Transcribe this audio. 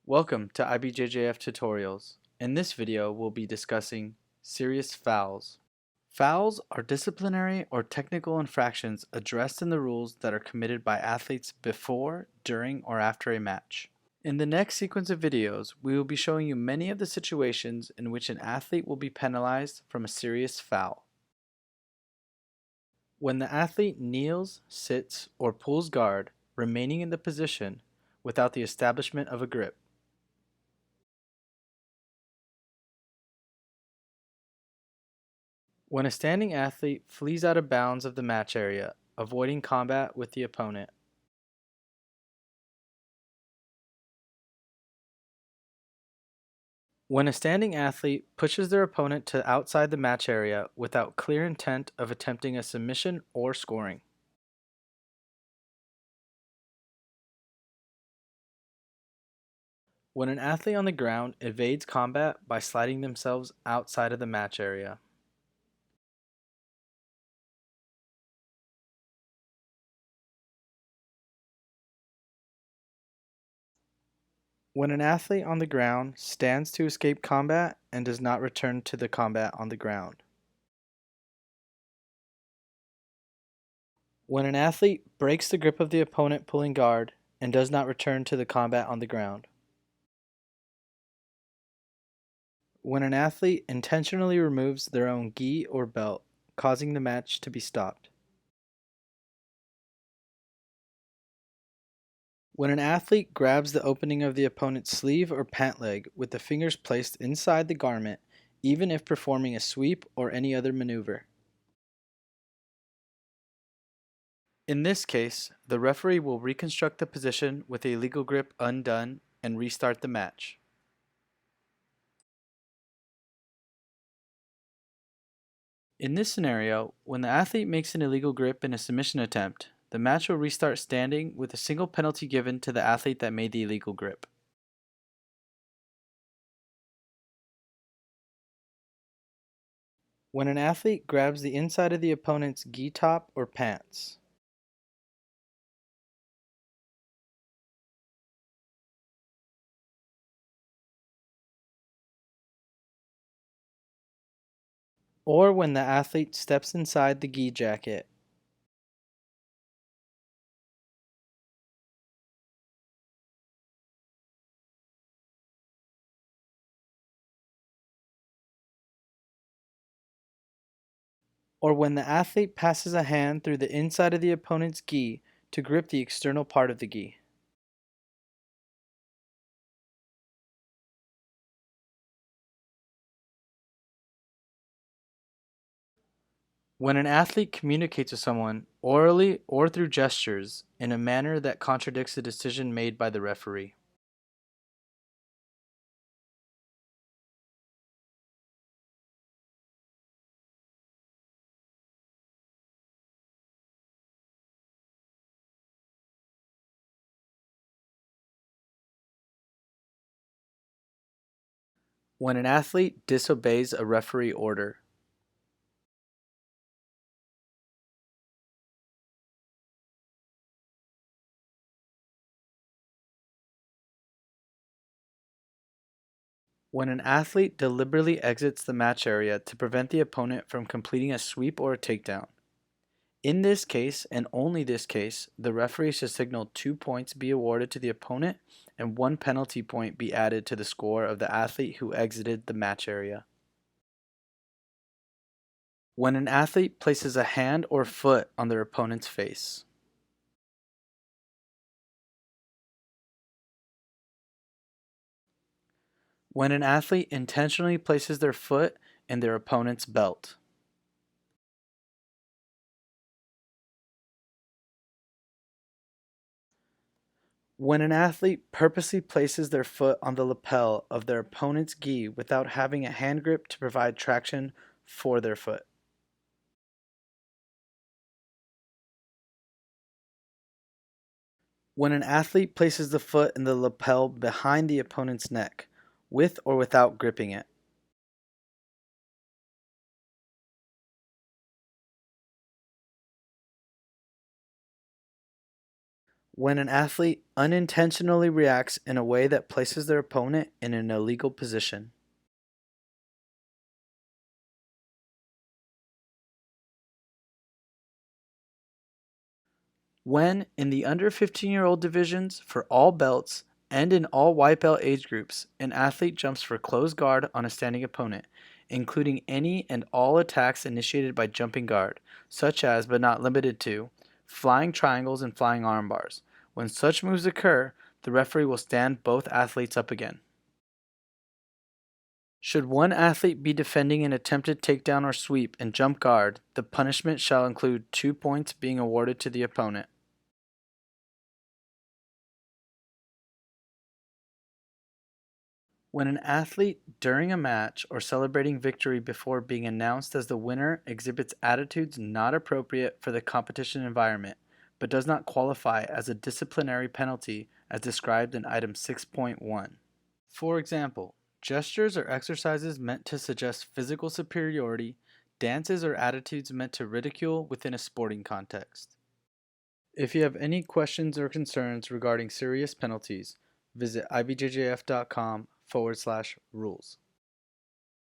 Welcome to IBJJF tutorials. In this video, we'll be discussing serious fouls. Fouls are disciplinary or technical infractions addressed in the rules that are committed by athletes before, during, or after a match. In the next sequence of videos, we will be showing you many of the situations in which an athlete will be penalized from a serious foul. When the athlete kneels, sits, or pulls guard, remaining in the position without the establishment of a grip. When a standing athlete flees out of bounds of the match area, avoiding combat with the opponent. When a standing athlete pushes their opponent to outside the match area without clear intent of attempting a submission or scoring. When an athlete on the ground evades combat by sliding themselves outside of the match area. When an athlete on the ground stands to escape combat and does not return to the combat on the ground. When an athlete breaks the grip of the opponent pulling guard and does not return to the combat on the ground. When an athlete intentionally removes their own gi or belt, causing the match to be stopped. When an athlete grabs the opening of the opponent's sleeve or pant leg with the fingers placed inside the garment, even if performing a sweep or any other maneuver. In this case, the referee will reconstruct the position with a legal grip undone and restart the match. In this scenario, when the athlete makes an illegal grip in a submission attempt, the match will restart standing with a single penalty given to the athlete that made the illegal grip. When an athlete grabs the inside of the opponent's gi top or pants. Or when the athlete steps inside the gi jacket. Or when the athlete passes a hand through the inside of the opponent's gi to grip the external part of the gi. When an athlete communicates with someone, orally or through gestures, in a manner that contradicts the decision made by the referee. When an athlete disobeys a referee order. When an athlete deliberately exits the match area to prevent the opponent from completing a sweep or a takedown. In this case, and only this case, the referee should signal 2 points be awarded to the opponent and 1 penalty point be added to the score of the athlete who exited the match area. When an athlete places a hand or foot on their opponent's face. When an athlete intentionally places their foot in their opponent's belt. When an athlete purposely places their foot on the lapel of their opponent's gi without having a hand grip to provide traction for their foot. When an athlete places the foot in the lapel behind the opponent's neck, with or without gripping it. When an athlete unintentionally reacts in a way that places their opponent in an illegal position. When, in the under 15-year-old divisions for all belts and in all white belt age groups, an athlete jumps for closed guard on a standing opponent, including any and all attacks initiated by jumping guard, such as but not limited to flying triangles and flying arm bars. When such moves occur, the referee will stand both athletes up again. Should one athlete be defending an attempted takedown or sweep and jump guard, the punishment shall include 2 points being awarded to the opponent. When an athlete, during a match or celebrating victory before being announced as the winner, exhibits attitudes not appropriate for the competition environment, but does not qualify as a disciplinary penalty as described in item 6.1. For example, gestures or exercises meant to suggest physical superiority, dances or attitudes meant to ridicule within a sporting context. If you have any questions or concerns regarding serious penalties, visit ibjjf.com/rules.